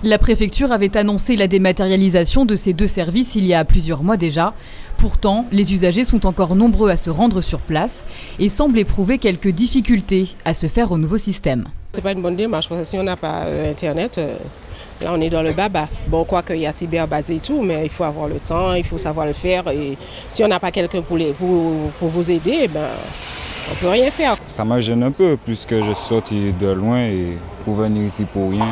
La préfecture avait annoncé la dématérialisation de ces deux services il y a plusieurs mois déjà. Pourtant, les usagers sont encore nombreux à se rendre sur place et semblent éprouver quelques difficultés à se faire au nouveau système. C'est pas une bonne démarche parce que si on n'a pas Internet, là on est dans le baba. Bon, quoi qu'il y a cyberbasé et tout, mais il faut avoir le temps, il faut savoir le faire. Et si on n'a pas quelqu'un pour vous aider, on ne peut rien faire. Ça me gêne un peu, puisque je suis sorti de loin et pour venir ici pour rien.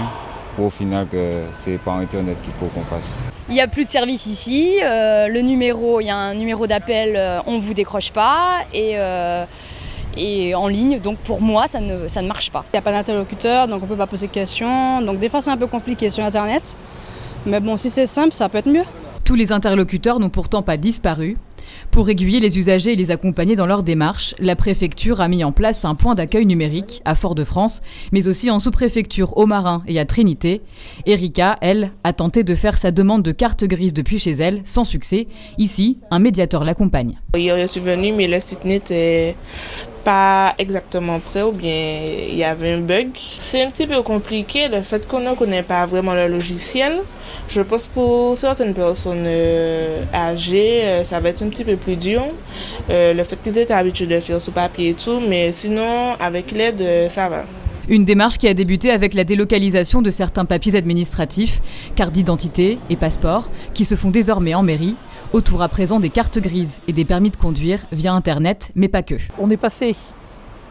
Au final, c'est par Internet qu'il faut qu'on fasse. Il n'y a plus de service ici. Le numéro, il y a un numéro d'appel, on ne vous décroche pas. Et en ligne, donc pour moi, ça ne marche pas. Il n'y a pas d'interlocuteur, donc on ne peut pas poser de questions. Donc des fois, c'est un peu compliqué sur Internet. Mais bon, si c'est simple, ça peut être mieux. Tous les interlocuteurs n'ont pourtant pas disparu. Pour aiguiller les usagers et les accompagner dans leur démarche, la préfecture a mis en place un point d'accueil numérique à Fort-de-France, mais aussi en sous-préfecture au Marin et à Trinité. Erika, elle, a tenté de faire sa demande de carte grise depuis chez elle, sans succès. Ici, un médiateur l'accompagne. Hier, je suis venue, mais le site n'était pas exactement prêt ou bien il y avait un bug. C'est un petit peu compliqué le fait qu'on ne connaît pas vraiment le logiciel. Je pense pour certaines personnes âgées, ça va être un petit peu plus dur. Le fait qu'ils étaient habitués de faire sous papier et tout, mais sinon, avec l'aide, ça va. Une démarche qui a débuté avec la délocalisation de certains papiers administratifs, cartes d'identité et passeports, qui se font désormais en mairie. Autour à présent des cartes grises et des permis de conduire via Internet, mais pas que. On est passé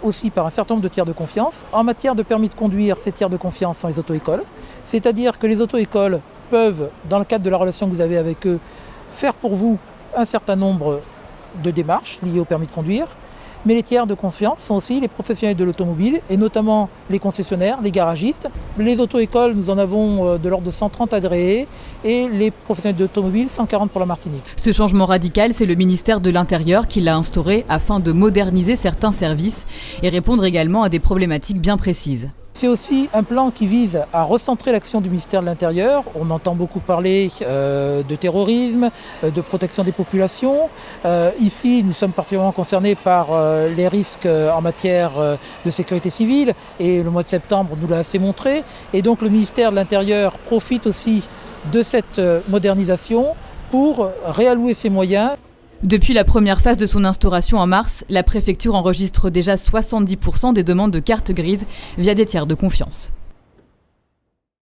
aussi par un certain nombre de tiers de confiance. En matière de permis de conduire, ces tiers de confiance sont les auto-écoles. C'est-à-dire que les auto-écoles peuvent, dans le cadre de la relation que vous avez avec eux, faire pour vous un certain nombre de démarches liées au permis de conduire. Mais les tiers de confiance sont aussi les professionnels de l'automobile et notamment les concessionnaires, les garagistes. Les auto-écoles, nous en avons de l'ordre de 130 agréés et les professionnels de l'automobile, 140 pour la Martinique. Ce changement radical, c'est le ministère de l'Intérieur qui l'a instauré afin de moderniser certains services et répondre également à des problématiques bien précises. C'est aussi un plan qui vise à recentrer l'action du ministère de l'Intérieur. On entend beaucoup parler de terrorisme, de protection des populations. Ici, nous sommes particulièrement concernés par les risques en matière de sécurité civile et le mois de septembre nous l'a assez montré. Et donc le ministère de l'Intérieur profite aussi de cette modernisation pour réallouer ses moyens. Depuis la première phase de son instauration en mars, la préfecture enregistre déjà 70% des demandes de cartes grises via des tiers de confiance.